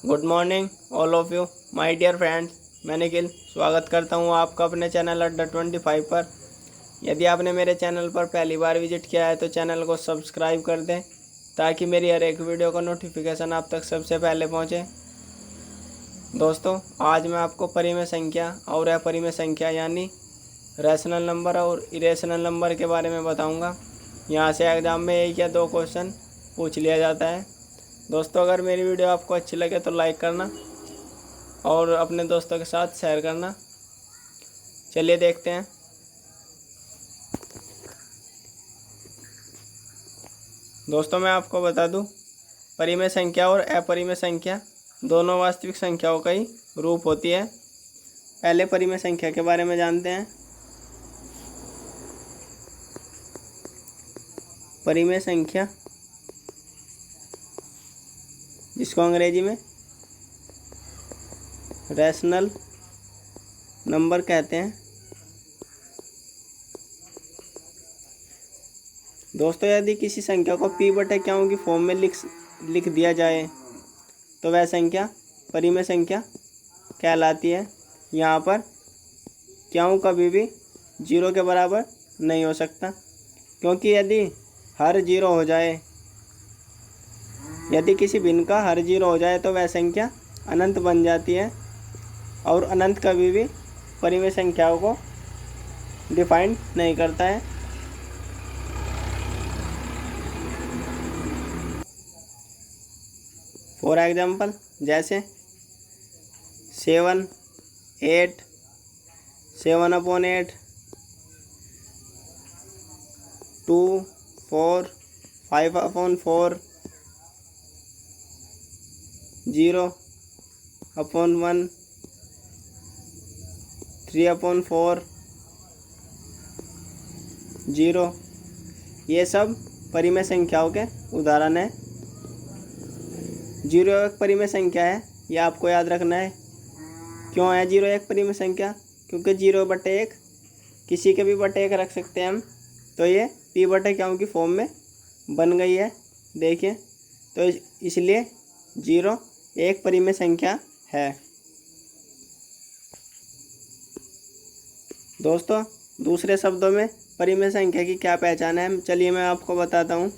Good morning all of you my dear friends. मैं निखिल स्वागत करता हूं आपका अपने चैनल अड्डा 25 पर। यदि आपने मेरे चैनल पर पहली बार विजिट किया है तो चैनल को सब्सक्राइब कर दें ताकि मेरी हर एक वीडियो का नोटिफिकेशन आप तक सबसे पहले पहुंचे। दोस्तों, आज मैं आपको परिमेय संख्या और अपरिमेय संख्या यानी रैशनल नंबर और इरेशनल नंबर के बारे में बताऊँगा। यहाँ से एग्ज़ाम में एक या दो क्वेश्चन पूछ लिया जाता है। दोस्तों, अगर मेरी वीडियो आपको अच्छी लगे तो लाइक करना और अपने दोस्तों के साथ शेयर करना। चलिए देखते हैं। दोस्तों, मैं आपको बता दूं, परिमेय संख्या और अपरिमेय संख्या दोनों वास्तविक संख्याओं का ही रूप होती है। पहले परिमेय संख्या के बारे में जानते हैं। परिमेय संख्या, जिसको अंग्रेजी में रैशनल नंबर कहते हैं। दोस्तों, यदि किसी संख्या को p/q की फॉर्म में लिख दिया जाए तो वह संख्या परिमेय संख्या कहलाती है। यहाँ पर क्यों कभी भी 0 के बराबर नहीं हो सकता, क्योंकि यदि किसी भिन्न का हर 0 हो जाए तो वह संख्या अनंत बन जाती है और अनंत कभी भी परिमेय संख्याओं को डिफाइन नहीं करता है। फॉर एग्जाम्पल, जैसे 7, 8, 7/8, 2, 4, 5/4, 0/1, 3/4, 0। ये सब परिमेय संख्याओं के उदाहरण हैं। 0 एक परिमेय संख्या है, यह आपको याद रखना है। क्यों है 0 एक परिमेय संख्या? क्योंकि 0/1 किसी के भी बटे 1 रख सकते हैं हम, तो ये p/q की फॉर्म में बन गई है। देखिए, तो इसलिए 0 एक परिमेय संख्या है। दोस्तों, दूसरे शब्दों में परिमेय संख्या की क्या पहचान है, चलिए मैं आपको बताता हूँ।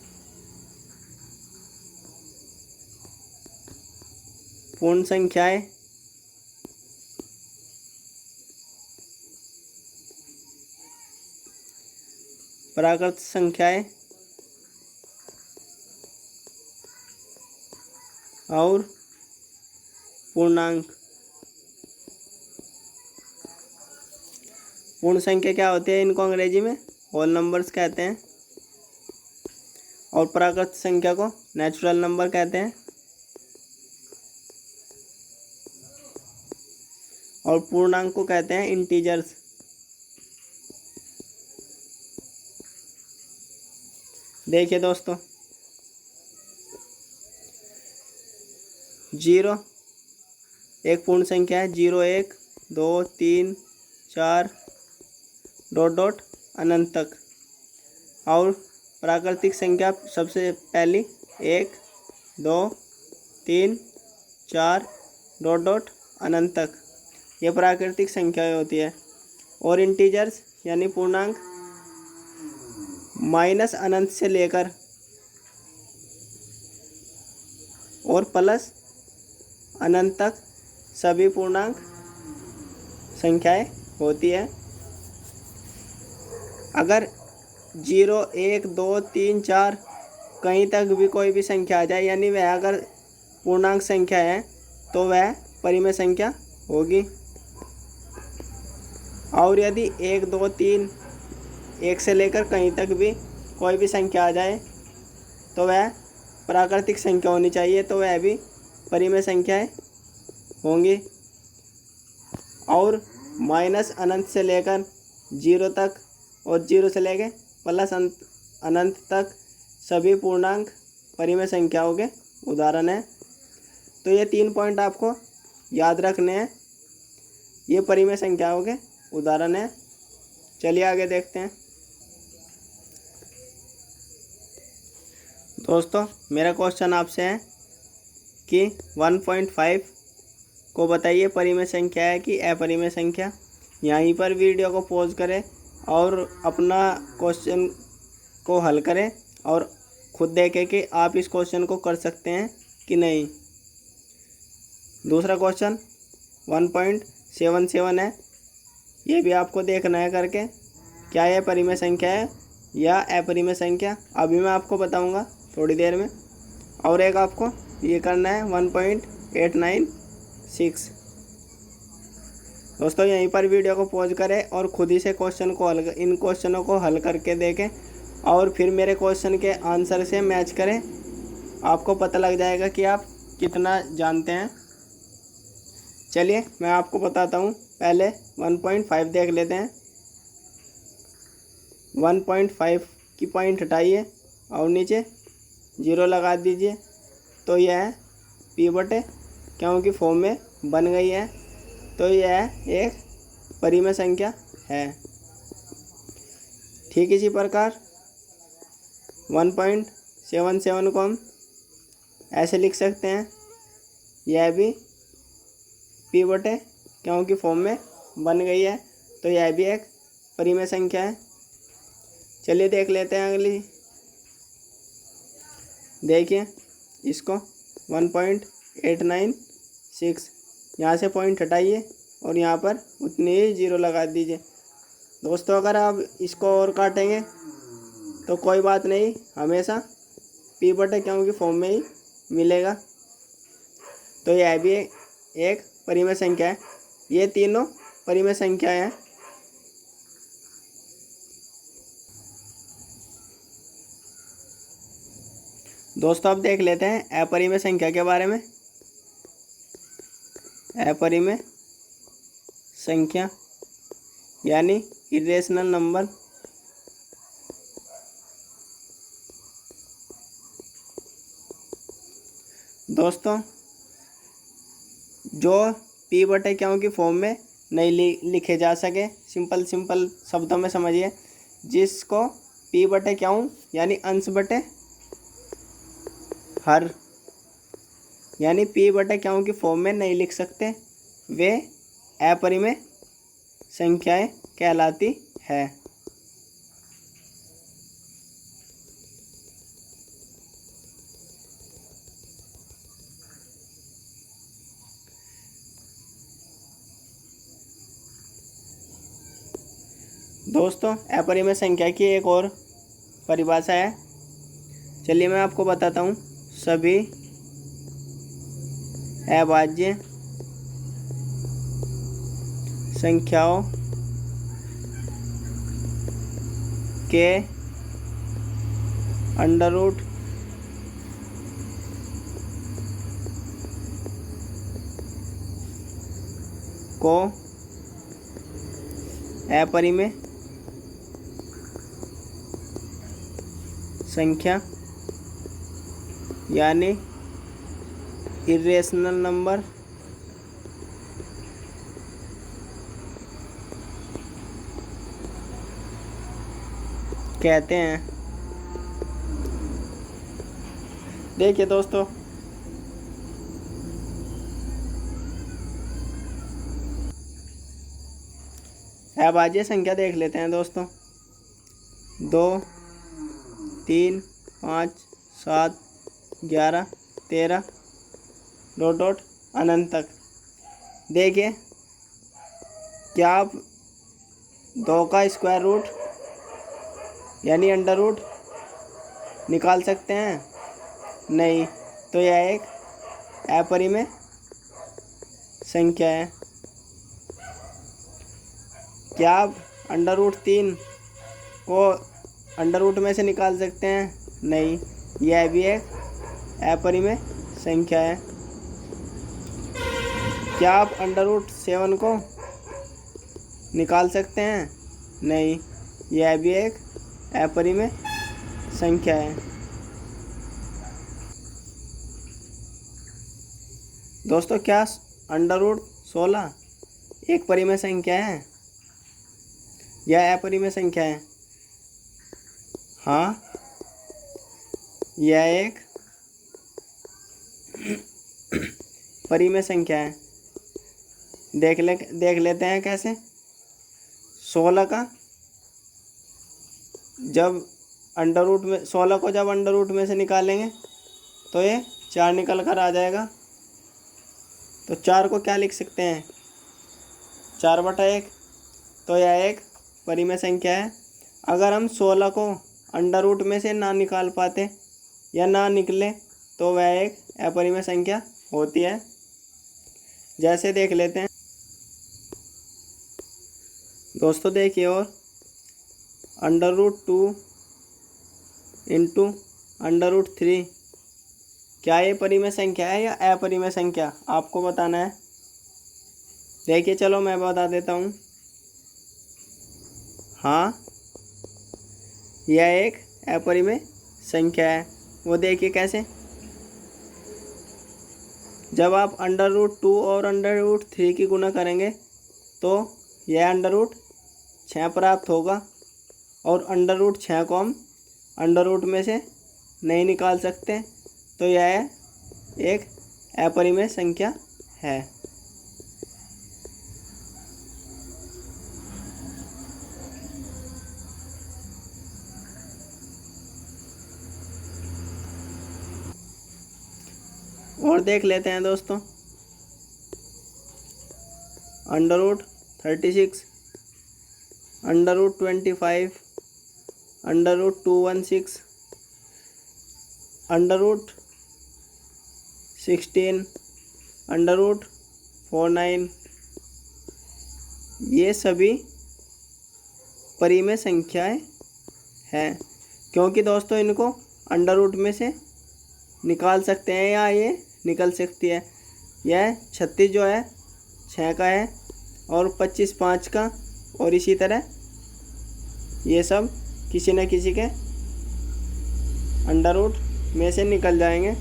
पूर्ण संख्याएं, प्राकृत संख्याएं और पूर्णांक। पूर्ण संख्या क्या होती है? इनको अंग्रेजी में होल नंबर्स कहते हैं और प्राकृत संख्या को नेचुरल नंबर कहते हैं और पूर्णांक को कहते हैं इंटीजर्स। देखिए दोस्तों, 0 एक पूर्ण संख्या है। 0, 1, 2, 3, 4 ... अनंत तक। और प्राकृतिक संख्या सबसे पहली 1, 2, 3, 4 ... अनंत तक। ये प्राकृतिक संख्याएं होती है। और इंटीजर्स यानी पूर्णांक माइनस अनंत से लेकर और प्लस अनंत तक सभी पूर्णांक संख्याएं होती है। अगर 0, 1, 2, 3, 4 कहीं तक भी कोई भी संख्या आ जाए, यानी वह अगर पूर्णांक संख्या है तो वह परिमेय संख्या होगी। और यदि 1, 2, 3, 1 से लेकर कहीं तक भी कोई भी संख्या आ जाए तो वह प्राकृतिक संख्या होनी चाहिए, तो वह भी परिमेय संख्याएं होंगी। और माइनस अनंत से लेकर 0 तक और 0 से लेकर प्लस अनंत तक सभी पूर्णांक परिमेय संख्याओं के उदाहरण हैं। तो ये 3 पॉइंट आपको याद रखने हैं। ये परिमेय संख्याओं के उदाहरण हैं। चलिए आगे देखते हैं। दोस्तों, मेरा क्वेश्चन आपसे है कि 1.5 को बताइए परिमेय संख्या है कि अपरिमेय संख्या। यहीं पर वीडियो को पॉज करें और अपना क्वेश्चन को हल करें और खुद देखें कि आप इस क्वेश्चन को कर सकते हैं कि नहीं। दूसरा क्वेश्चन 1.77 है, ये भी आपको देखना है करके क्या यह परिमेय संख्या है या अपरिमेय संख्या। अभी मैं आपको बताऊंगा थोड़ी देर में। और एक आपको ये करना है 1.896। दोस्तों यहीं पर वीडियो को पॉज करें और खुद ही से इन क्वेश्चनों को हल करके देखें और फिर मेरे क्वेश्चन के आंसर से मैच करें। आपको पता लग जाएगा कि आप कितना जानते हैं। चलिए मैं आपको बताता हूँ। पहले 1.5 देख लेते हैं। 1.5 की पॉइंट हटाइए और नीचे 0 लगा दीजिए, तो यह है p/, क्योंकि फॉर्म में बन गई है, तो यह एक परिमेय संख्या है। ठीक इसी प्रकार 1.77 को हम ऐसे लिख सकते हैं, यह भी p/, क्योंकि फॉर्म में बन गई है, तो यह भी एक परिमेय संख्या है। चलिए देख लेते हैं अगली। देखिए इसको 1.896, यहाँ से पॉइंट हटाइए और यहाँ पर उतनी ही 0 लगा दीजिए। दोस्तों अगर आप इसको और काटेंगे तो कोई बात नहीं, हमेशा p/, क्योंकि फॉर्म में ही मिलेगा, तो यह भी एक परिमेय संख्या है। ये तीनों परिमेय संख्याएं हैं। दोस्तों अब देख लेते हैं अपरिमेय संख्या के बारे में। अपरिमेय संख्या यानी इरेशनल नंबर। दोस्तों जो p/, क्योंकि फॉर्म में नहीं लिखे जा सके, सिंपल शब्दों में समझिए, जिसको p/, क्यों यानी अंश बटे हर, यानी p/, क्योंकि फॉर्म में नहीं लिख सकते, वे अपरिमेय संख्याएं कहलाती है। दोस्तों अपरिमेय संख्या की एक और परिभाषा है, चलिए मैं आपको बताता हूँ। सभी अभाज्य संख्याओं के अंडर रूट को अपरिमेय संख्या यानी इरेशनल नंबर कहते हैं। देखिए दोस्तों अभाज्य संख्या देख लेते हैं दोस्तों। 2, 3, 5, 7, 11, 13 अनंत तक। देखिए क्या आप 2 का स्क्वायर रूट यानी अंडर रूट निकाल सकते हैं? नहीं, तो यह एक अपरिमेय संख्या है। क्या आप अंडर रूट 3 को अंडर रूट में से निकाल सकते हैं? नहीं, यह भी एक अपरिमेय संख्या है। क्या आप अंडर रूट 7 को निकाल सकते हैं? नहीं, यह भी एक अपरिमेय संख्या है। दोस्तों क्या अंडर रूट 16 एक परिमेय संख्या है या अपरिमेय संख्या है? हाँ, यह एक परिमेय संख्या है। देख लेते हैं कैसे। 16 का जब अंडर रूट में 16 को जब अंडर रूट में से निकालेंगे तो ये 4 निकल कर आ जाएगा। तो 4 को क्या लिख सकते हैं, 4/1। तो यह एक परिमेय संख्या है। अगर हम 16 को अंडर रूट में से ना निकाल पाते या ना निकले तो वह एक अपरिमेय संख्या होती है। जैसे देख लेते हैं दोस्तों, देखिए। और √2 इंटू √3 क्या ये परिमेय संख्या है या अपरिमेय संख्या, आपको बताना है। देखिए, चलो मैं बता देता हूँ। हाँ, यह एक अपरिमेय संख्या है। वो देखिए कैसे। जब आप √2 और √3 की गुणा करेंगे तो यह √6 प्राप्त होगा। और √6 को हम अंडर रूट में से नहीं निकाल सकते, तो यह एक अपरिमेय संख्या है। और देख लेते हैं दोस्तों, √36, √25, √216, √16, √49, ये सभी परिमेय संख्याएं हैं, क्योंकि दोस्तों इनको अंडर रूट में से निकाल सकते हैं या ये निकल सकती है। यह 36 जो है 6 का है और 25 5 का, और इसी तरह ये सब किसी न किसी के अंडर रूट में से निकल जाएंगे।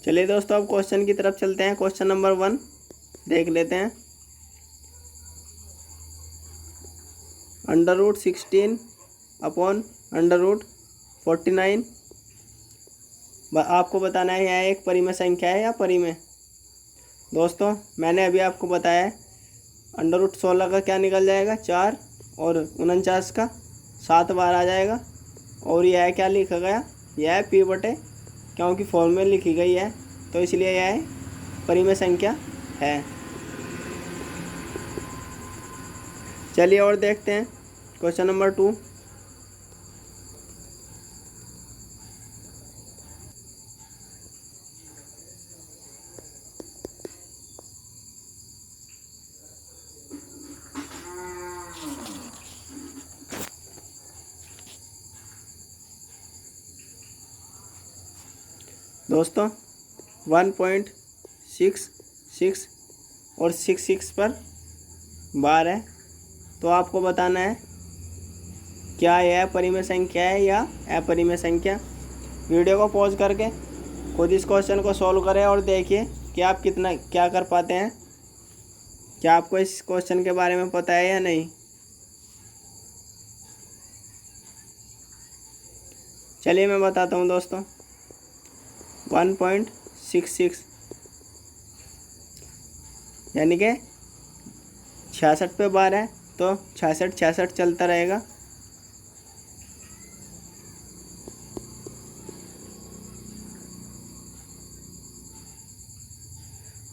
चलिए दोस्तों, अब क्वेश्चन की तरफ चलते हैं। क्वेश्चन नंबर 1 देख लेते हैं। √16 अपॉन √49, आपको बताना है यह एक परिमेय संख्या है या परिमेय। दोस्तों मैंने अभी आपको बताया है, √16 का क्या निकल जाएगा 4, और 49 का 7 बार आ जाएगा। और यह क्या लिखा गया, यह p/, क्योंकि फॉर्म में लिखी गई है तो इसलिए यह परिमेय संख्या है। चलिए और देखते हैं क्वेश्चन नंबर 2। दोस्तों 1.66 और 66 पर बार है, तो आपको बताना है क्या यह परिमेय संख्या है या अपरिमेय संख्या। वीडियो को पॉज करके खुद इस क्वेश्चन को सॉल्व करें और देखिए कि आप क्या कर पाते हैं। क्या आपको इस क्वेश्चन के बारे में पता है या नहीं। चलिए मैं बताता हूँ दोस्तों। 1.66 यानी कि 66 पे बार है, तो 66 चलता रहेगा।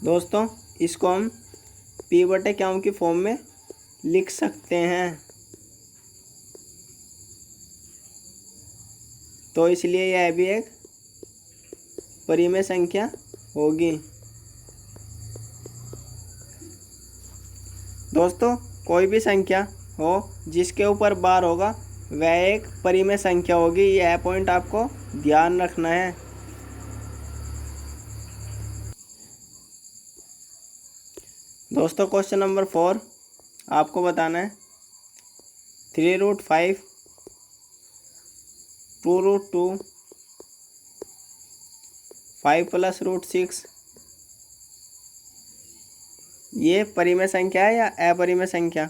दोस्तों इसको हम p/, क्योंकि फॉर्म में लिख सकते हैं, तो इसलिए यह भी एक परिमेय संख्या होगी। दोस्तों कोई भी संख्या हो जिसके ऊपर बार होगा वह एक परिमेय संख्या होगी, यह पॉइंट आपको ध्यान रखना है। दोस्तों क्वेश्चन नंबर 4 आपको बताना है 3√5, 2√2, 5 + √6 ये परिमेय संख्या है या अपरिमेय संख्या।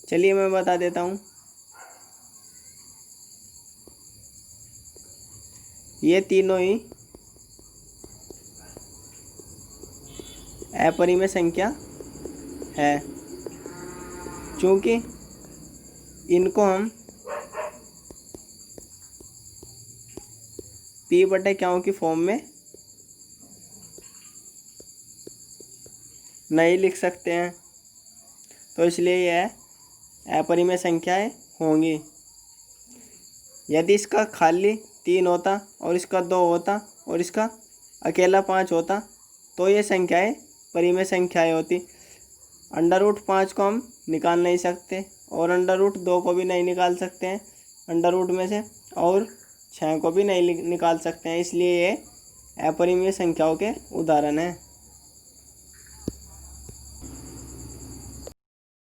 चलिए मैं बता देता हूँ। ये तीनों ही अपरिमेय संख्या है, क्योंकि इनको हम पी बटे क्यों की फॉर्म में नहीं लिख सकते हैं, तो इसलिए यह अपरिमेय संख्याएं होंगी। यदि इसका खाली 3 होता और इसका 2 होता और इसका अकेला 5 होता तो ये संख्याएं परिमेय संख्याएं होती। अंडर रूट 5 को हम निकाल नहीं सकते और अंडर रूट 2 को भी नहीं निकाल सकते हैं अंडर रूट में से, और 6 को भी नहीं निकाल सकते हैं, इसलिए ये अपरिमेय संख्याओं के उदाहरण हैं।